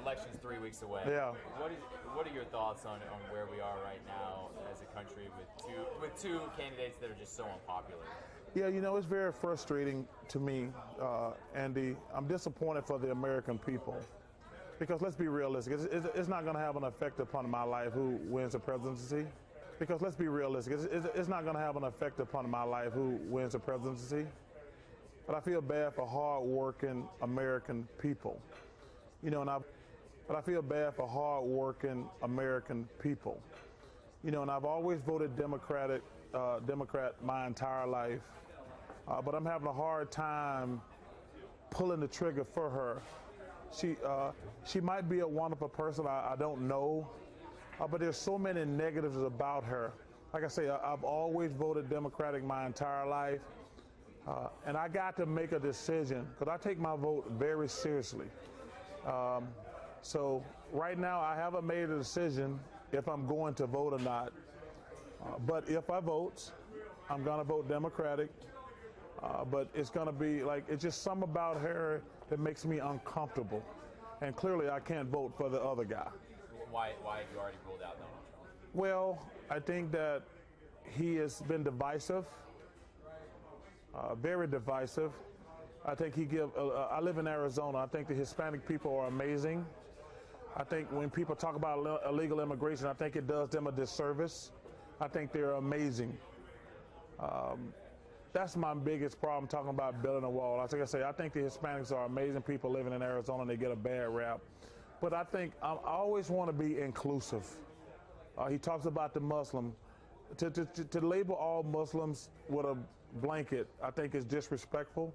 election's 3 weeks away. Yeah. What are your thoughts on where we are right now as a country with two candidates that are just so unpopular? Yeah, it's very frustrating to me, Andy. I'm disappointed for the American people because let's be realistic. It's not going to have an effect upon my life who wins the presidency. Because let's be realistic. It's not going to have an effect upon my life who wins the presidency. But I feel bad for hard-working American people. But I feel bad for hard-working American people. And I've always voted Democrat my entire life. But I'm having a hard time pulling the trigger for her. She might be a wonderful person. I don't know. But there's so many negatives about her. Like I say, I've always voted Democratic my entire life. And I got to make a decision because I take my vote very seriously. So right now I haven't made a decision if I'm going to vote or not. But if I vote, I'm going to vote Democratic. But it's going to be it's just something about her that makes me uncomfortable. And clearly I can't vote for the other guy. Why have you already ruled out Donald Trump? Well, I think that he has been divisive, very divisive. I think I live in Arizona. I think the Hispanic people are amazing. I think when people talk about illegal immigration, I think it does them a disservice. I think they're amazing. That's my biggest problem talking about building a wall. I think the Hispanics are amazing people living in Arizona and they get a bad rap. But I think I always want to be inclusive. He talks about the Muslim. To label all Muslims with a blanket, I think is disrespectful.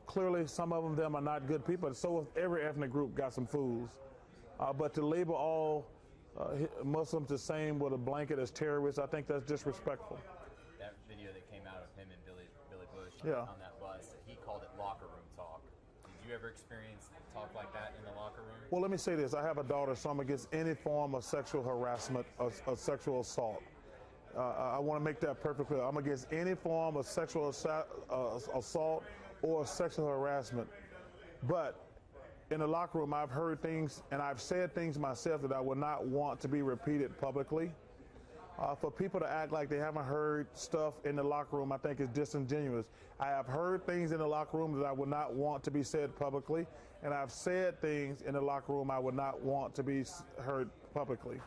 Clearly, some of them are not good people. So every ethnic group got some fools. But to label all Muslims the same with a blanket as terrorists, I think that's disrespectful. That video that came out of him and Billy Bush Yeah. on that bus, he called it locker room talk. Did you ever experience talk like that in the locker room? Well, let me say this. I have a daughter, so I'm against any form of sexual harassment or sexual assault. I want to make that perfectly clear. I'm against any form of sexual assault or sexual harassment. But in the locker room, I've heard things and I've said things myself that I would not want to be repeated publicly. For people to act like they haven't heard stuff in the locker room, I think is disingenuous. I have heard things in the locker room that I would not want to be said publicly, and I've said things in the locker room I would not want to be heard publicly.